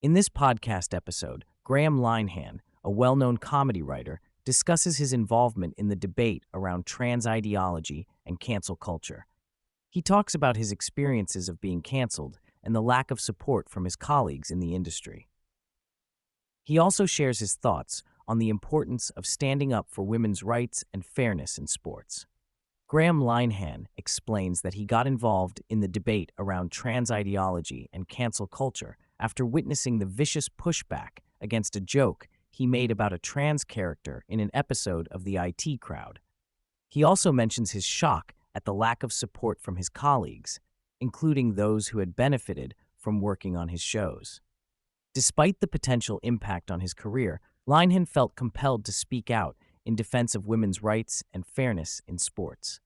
In this podcast episode, Graham Linehan, a well-known comedy writer, discusses his involvement in the debate around trans ideology and cancel culture. He talks about his experiences of being canceled and the lack of support from his colleagues in the industry. He also shares his thoughts on the importance of standing up for women's rights and fairness in sports. Graham Linehan explains that he got involved in the debate around trans ideology and cancel culture after witnessing the vicious pushback against a joke he made about a trans character in an episode of the IT Crowd. He also mentions his shock at the lack of support from his colleagues, including those who had benefited from working on his shows. Despite the potential impact on his career, Linehan felt compelled to speak out in defense of women's rights and fairness in sports.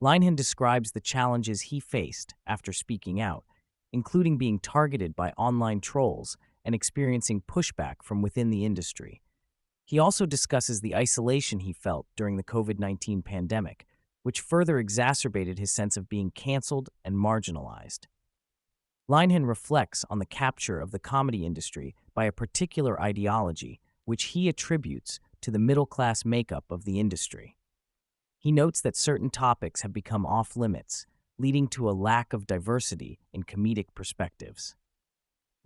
Linehan describes the challenges he faced after speaking out, including being targeted by online trolls and experiencing pushback from within the industry. He also discusses the isolation he felt during the COVID-19 pandemic, which further exacerbated his sense of being canceled and marginalized. Linehan reflects on the capture of the comedy industry by a particular ideology, which he attributes to the middle-class makeup of the industry. He notes that certain topics have become off-limits, leading to a lack of diversity in comedic perspectives.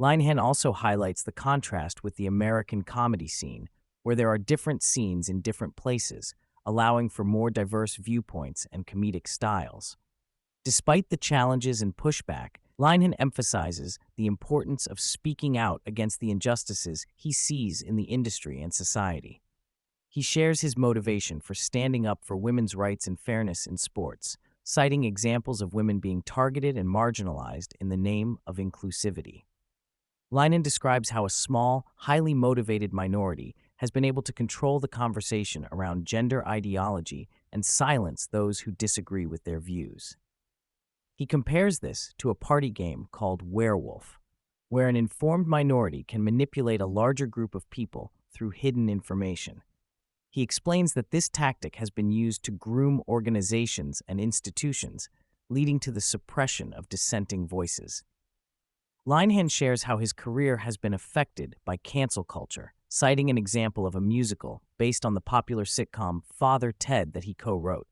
Linehan also highlights the contrast with the American comedy scene, where there are different scenes in different places, allowing for more diverse viewpoints and comedic styles. Despite the challenges and pushback, Linehan emphasizes the importance of speaking out against the injustices he sees in the industry and society. He shares his motivation for standing up for women's rights and fairness in sports, citing examples of women being targeted and marginalized in the name of inclusivity. Linehan describes how a small, highly motivated minority has been able to control the conversation around gender ideology and silence those who disagree with their views. He compares this to a party game called Werewolf, where an informed minority can manipulate a larger group of people through hidden information. He explains that this tactic has been used to groom organizations and institutions, leading to the suppression of dissenting voices. Linehan shares how his career has been affected by cancel culture, citing an example of a musical based on the popular sitcom Father Ted that he co-wrote.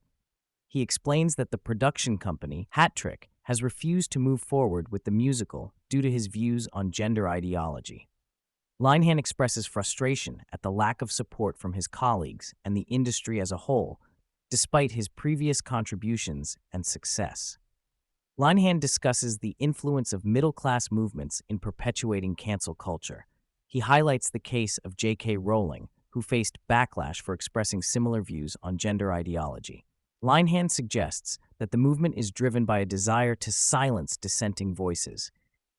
He explains that the production company, Hat Trick, has refused to move forward with the musical due to his views on gender ideology. Linehan expresses frustration at the lack of support from his colleagues and the industry as a whole, despite his previous contributions and success. Linehan discusses the influence of middle-class movements in perpetuating cancel culture. He highlights the case of J.K. Rowling, who faced backlash for expressing similar views on gender ideology. Linehan suggests that the movement is driven by a desire to silence dissenting voices,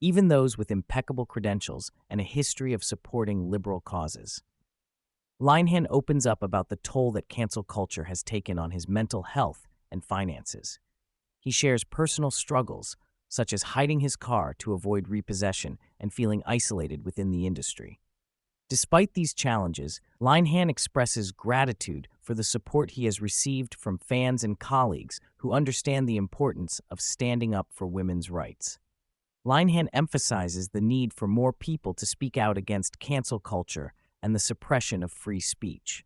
even those with impeccable credentials and a history of supporting liberal causes. Linehan opens up about the toll that cancel culture has taken on his mental health and finances. He shares personal struggles, such as hiding his car to avoid repossession and feeling isolated within the industry. Despite these challenges, Linehan expresses gratitude for the support he has received from fans and colleagues who understand the importance of standing up for women's rights. Linehan emphasizes the need for more people to speak out against cancel culture and the suppression of free speech.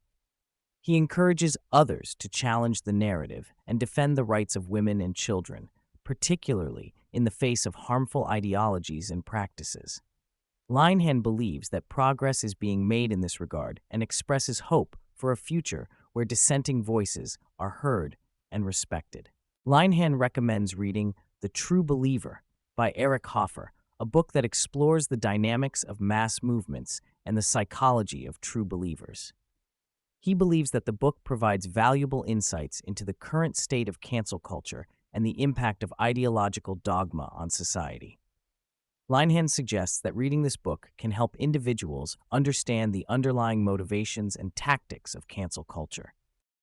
He encourages others to challenge the narrative and defend the rights of women and children, particularly in the face of harmful ideologies and practices. Linehan believes that progress is being made in this regard and expresses hope for a future where dissenting voices are heard and respected. Linehan recommends reading The True Believer by Eric Hoffer, a book that explores the dynamics of mass movements and the psychology of true believers. He believes that the book provides valuable insights into the current state of cancel culture and the impact of ideological dogma on society. Linehan suggests that reading this book can help individuals understand the underlying motivations and tactics of cancel culture.